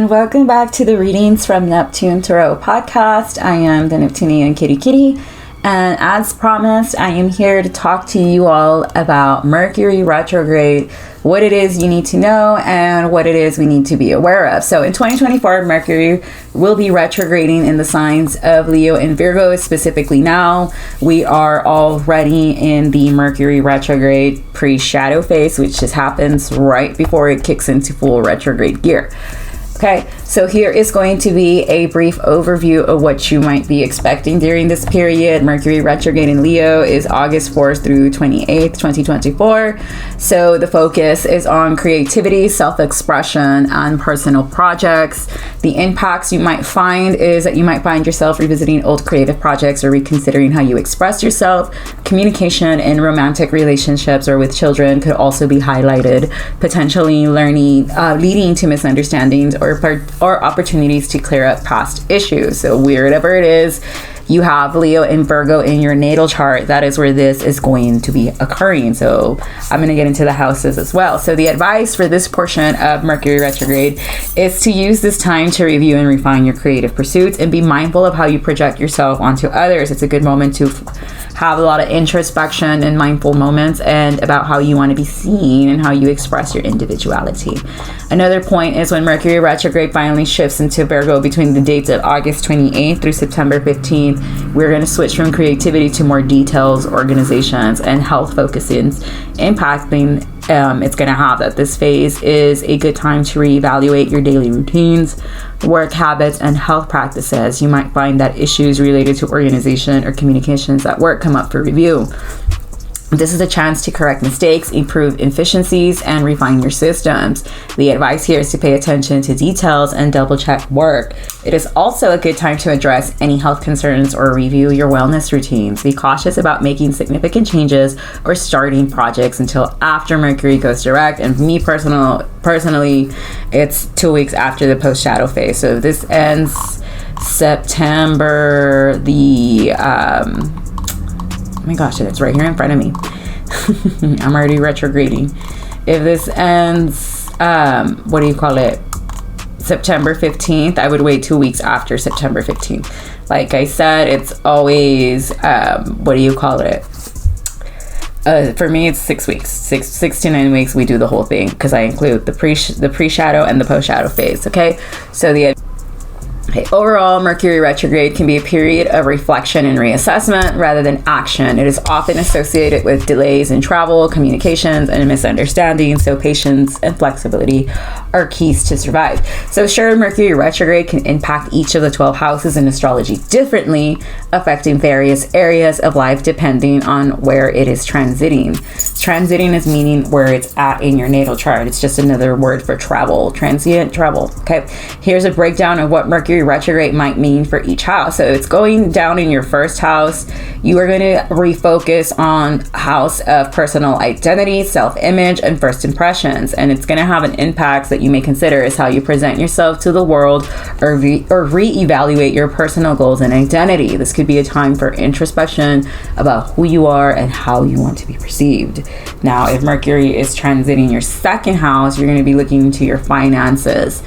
and welcome back to the Readings from Neptune Tarot podcast. I am the Neptunian Kitty Kitty, and as promised, I am here to talk to you all about Mercury retrograde, what it is you need to know, and what it is we need to be aware of. So in 2024, Mercury will be retrograding in the signs of Leo and Virgo. Specifically now, we are already in the Mercury retrograde pre-shadow phase, which just happens right before it kicks into full retrograde gear. Okay, so here is going to be a brief overview of what you might be expecting during this period. Mercury retrograde in Leo is August 4th through 28th, 2024. So the focus is on creativity, self-expression, and personal projects. The impacts you might find is that you might find yourself revisiting old creative projects or reconsidering how you express yourself. Communication in romantic relationships or with children could also be highlighted, potentially leading to misunderstandings or opportunities to clear up past issues. So wherever it is you have Leo and Virgo in your natal chart, that is where this is going to be occurring. So I'm going to get into the houses as well. So the advice for this portion of Mercury retrograde is to use this time to review and refine your creative pursuits and be mindful of how you project yourself onto others. It's a good moment to have a lot of introspection and mindful moments and about how you want to be seen and how you express your individuality. Another point is when Mercury retrograde finally shifts into Virgo between the dates of August 28th through September 15th, we're going to switch from creativity to more details, organizations, and health focuses impacting it's going to have that. This phase is a good time to reevaluate your daily routines, work habits, and health practices. You might find that issues related to organization or communications at work come up for review. This is a chance to correct mistakes, improve efficiencies, and refine your systems. The advice here is to pay attention to details and double check work. It is also a good time to address any health concerns or review your wellness routines. Be cautious about making significant changes or starting projects until after Mercury goes direct. And for me personally, it's 2 weeks after the post-shadow phase. So this ends September oh my gosh, it's right here in front of me. I'm already retrograding. If this ends, September 15th, I would wait 2 weeks after September 15th. Like I said, it's always, for me, it's 6 weeks, six to 9 weeks. We do the whole thing because I include the pre-shadow and the post-shadow phase. Okay. So overall, Mercury retrograde can be a period of reflection and reassessment rather than action. It is often associated with delays in travel, communications, and misunderstandings, so patience and flexibility are keys to survive. So sure, Mercury retrograde can impact each of the 12 houses in astrology differently, affecting various areas of life depending on where it is transiting. Transiting is meaning where it's at in your natal chart. It's just another word for travel, transient travel. Okay, here's a breakdown of what Mercury retrograde might mean for each house. So it's going down in your first house. You are going to refocus on house of personal identity, self-image, and first impressions. And it's going to have an impact that you may consider is how you present yourself to the world or reevaluate your personal goals and identity. This could be a time for introspection about who you are and how you want to be perceived. Now, if Mercury is transiting your second house, you're going to be looking into your finances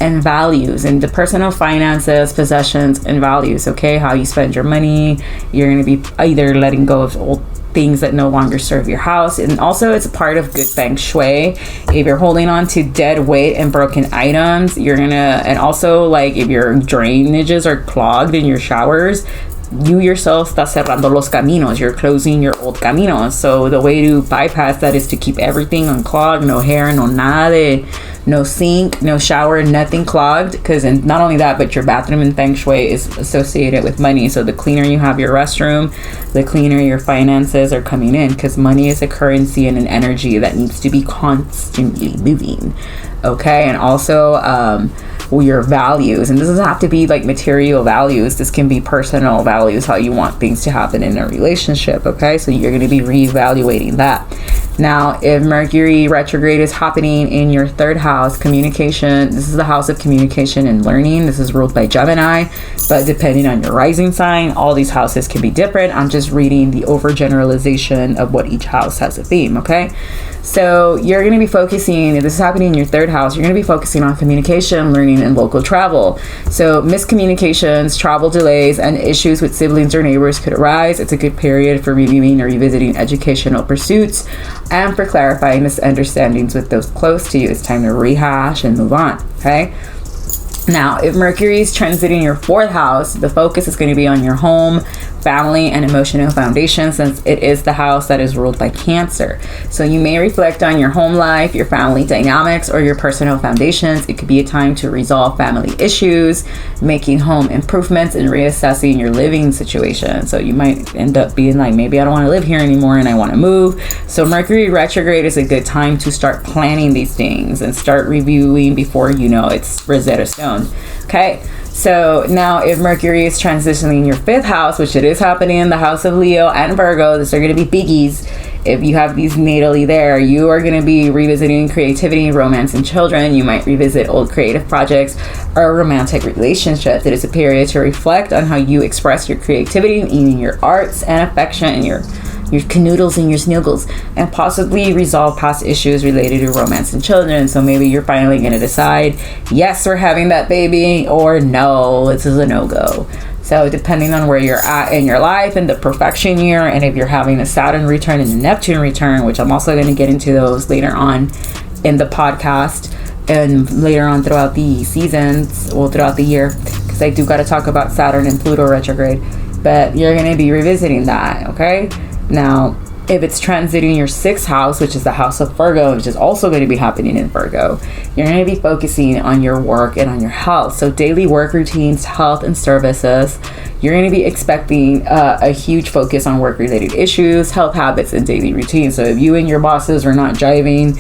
and values and the personal finances, possessions, and values. Okay, how you spend your money. You're going to be either letting go of old things that no longer serve your house, and also it's a part of good feng shui. If you're holding on to dead weight and broken items, and also like if your drainages are clogged in your showers, you yourself está cerrando los caminos. You're closing your old caminos. So the way to bypass that is to keep everything unclogged. No hair, no nada, no sink, no shower, nothing clogged. Because not only that, but your bathroom in feng shui is associated with money. So the cleaner you have your restroom, the cleaner your finances are coming in. Because money is a currency and an energy that needs to be constantly moving. Okay, and also your values, and this doesn't have to be like material values. This can be personal values, how you want things to happen in a relationship. Okay, so you're going to be reevaluating that. Now, if Mercury retrograde is happening in your third house, communication, this is the house of communication and learning. This is ruled by Gemini, but depending on your rising sign, all these houses can be different. I'm just reading the overgeneralization of what each house has a theme, okay? So you're going to be focusing, if this is happening in your third house, you're going to be focusing on communication, learning, and local travel. So miscommunications, travel delays, and issues with siblings or neighbors could arise. It's a good period for reviewing or revisiting educational pursuits and for clarifying misunderstandings with those close to you. It's time to rehash and move on, okay? Now, if Mercury is transiting your fourth house, the focus is going to be on your home, family, and emotional foundation, since it is the house that is ruled by Cancer. So you may reflect on your home life, your family dynamics, or your personal foundations. It could be a time to resolve family issues, making home improvements, and reassessing your living situation. So you might end up being like, maybe I don't want to live here anymore and I want to move. So Mercury retrograde is a good time to start planning these things and start reviewing before you know it's Rosetta Stone. Okay, so now if Mercury is transitioning your fifth house, which it is happening in the house of Leo and Virgo, these are going to be biggies. If you have these natally there, you are going to be revisiting creativity, romance, and children. You might revisit old creative projects or romantic relationships. It is a period to reflect on how you express your creativity in your arts and affection and your canoodles and your snuggles, and possibly resolve past issues related to romance and children. So maybe you're finally going to decide, yes, we're having that baby, or no, this is a no-go. So depending on where you're at in your life and the perfection year, and if you're having a Saturn return and a Neptune return, which I'm also going to get into those later on in the podcast and later on throughout the seasons, well, throughout the year, because I do got to talk about Saturn and Pluto retrograde, but you're going to be revisiting that, okay? Now, if it's transiting your sixth house, which is the house of Virgo, which is also going to be happening in Virgo, you're going to be focusing on your work and on your health. So daily work routines, health, and services. You're going to be expecting a huge focus on work-related issues, health habits, and daily routines. So if you and your bosses are not jiving,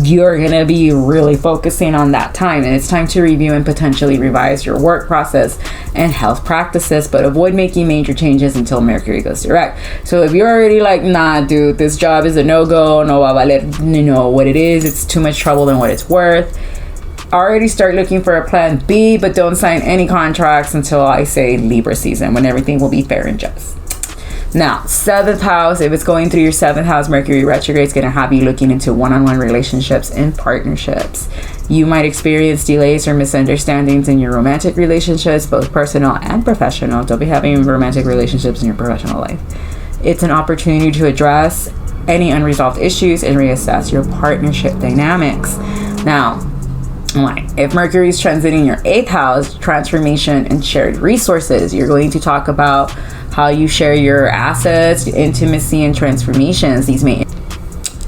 you're going to be really focusing on that time. And it's time to review and potentially revise your work process and health practices, but avoid making major changes until Mercury goes direct. So if you're already like, nah, dude, this job is a no-go, no va valer, you know what it is, it's too much trouble than what it's worth, already start looking for a plan B, but don't sign any contracts until I say Libra season, when everything will be fair and just. Now, seventh house, if it's going through your seventh house, Mercury retrograde is going to have you looking into one-on-one relationships and partnerships. You might experience delays or misunderstandings in your romantic relationships, both personal and professional. Don't be having romantic relationships in your professional life. It's an opportunity to address any unresolved issues and reassess your partnership dynamics. Now, if Mercury is transiting your eighth house, transformation and shared resources, you're going to talk about how you share your assets, intimacy, and transformations.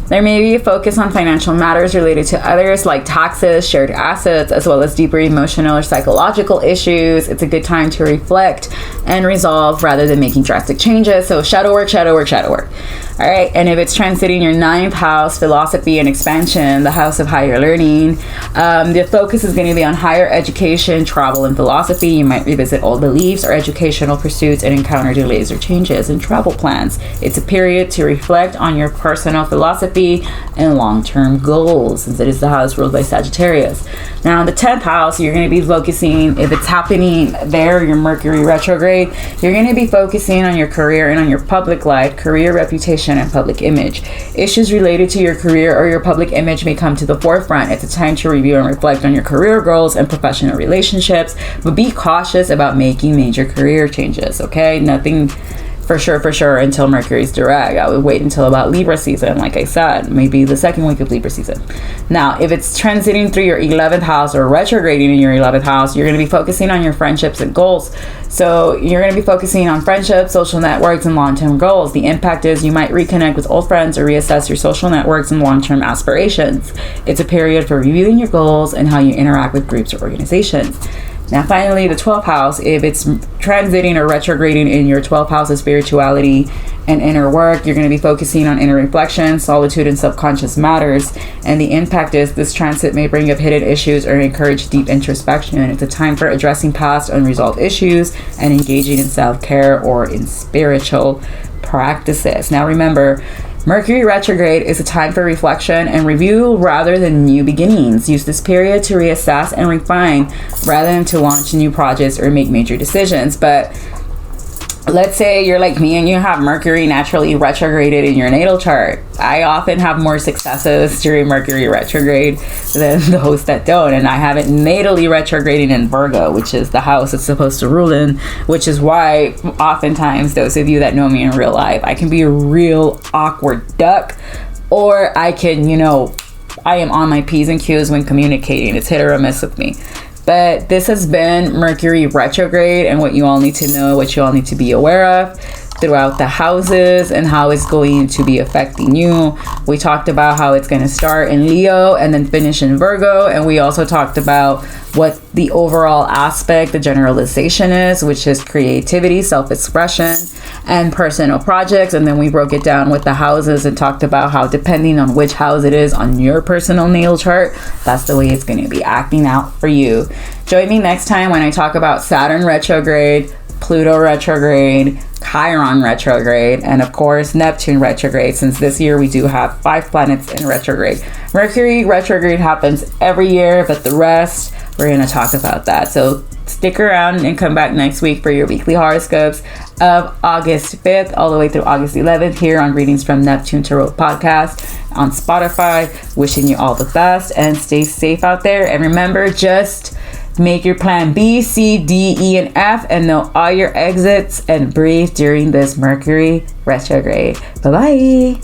There may be a focus on financial matters related to others, like taxes, shared assets, as well as deeper emotional or psychological issues. It's a good time to reflect and resolve rather than making drastic changes. So shadow work, shadow work, shadow work. All right, and if it's transiting your ninth house, philosophy and expansion, the house of higher learning, the focus is going to be on higher education, travel, and philosophy. You might revisit old beliefs or educational pursuits and encounter delays or changes in travel plans. It's a period to reflect on your personal philosophy and long-term goals, since it is the house ruled by Sagittarius. Now, in the 10th house, you're going to be focusing, if it's happening there, your Mercury retrograde, you're going to be focusing on your career and on your public life, career, reputation, and public image. Issues related to your career or your public image may come to the forefront. It's a time to review and reflect on your career goals and professional relationships, but be cautious about making major career changes, okay? Nothing for sure until Mercury's direct. I would wait until about Libra season, like I said, maybe the second week of Libra season. Now, if it's transiting through your 11th house or retrograding in your 11th house, you're going to be focusing on your friendships and goals. So you're going to be focusing on friendships, social networks, and long-term goals. The impact is you might reconnect with old friends or reassess your social networks and long-term aspirations. It's a period for reviewing your goals and how you interact with groups or organizations. Now, finally, the 12th house, if it's transiting or retrograding in your 12th house of spirituality and inner work, you're going to be focusing on inner reflection, solitude, and subconscious matters. And the impact is this transit may bring up hidden issues or encourage deep introspection. It's a time for addressing past unresolved issues and engaging in self-care or in spiritual practices. Now, remember, Mercury retrograde is a time for reflection and review rather than new beginnings. Use this period to reassess and refine rather than to launch new projects or make major decisions. But let's say you're like me and you have Mercury naturally retrograded in your natal chart. I often have more successes during Mercury retrograde than those that don't. And I have it natally retrograding in Virgo, which is the house it's supposed to rule in, which is why oftentimes those of you that know me in real life, I can be a real awkward duck, or I can, I am on my P's and Q's when communicating. It's hit or miss with me. But this has been Mercury retrograde and what you all need to know, what you all need to be aware of throughout the houses and how it's going to be affecting you. We talked about how it's going to start in Leo and then finish in Virgo. And we also talked about what the overall aspect, the generalization is, which is creativity, self-expression, and personal projects. And then we broke it down with the houses and talked about how depending on which house it is on your personal natal chart, that's the way it's going to be acting out for you. Join me next time when I talk about Saturn retrograde, Pluto retrograde, Chiron retrograde, and of course Neptune retrograde, since this year we do have 5 planets in retrograde. Mercury retrograde happens every year, but the rest, we're going to talk about that. So stick around and come back next week for your weekly horoscopes of August 5th all the way through August 11th here on Readings from Neptune Tarot podcast on Spotify. Wishing you all the best and stay safe out there. And remember, just make your plan B, C, D, E, and F, and know all your exits and breathe during this Mercury retrograde. Bye-bye.